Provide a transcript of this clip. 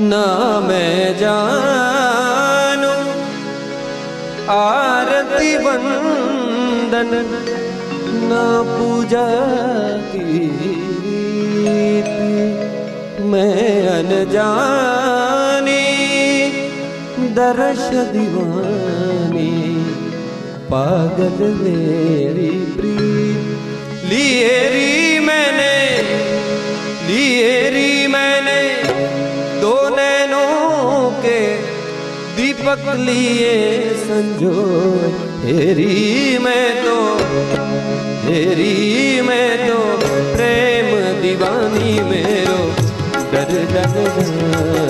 ना मैं जानू आरती वंदन ना पूजा की मैं अनजानी दर्श दीवानी पागल मेरी प्रीत लिए री मैंने दो नैनों के दीपक लिए संजो हेरी मैं तो प्रेम दीवानी मेरो डर डर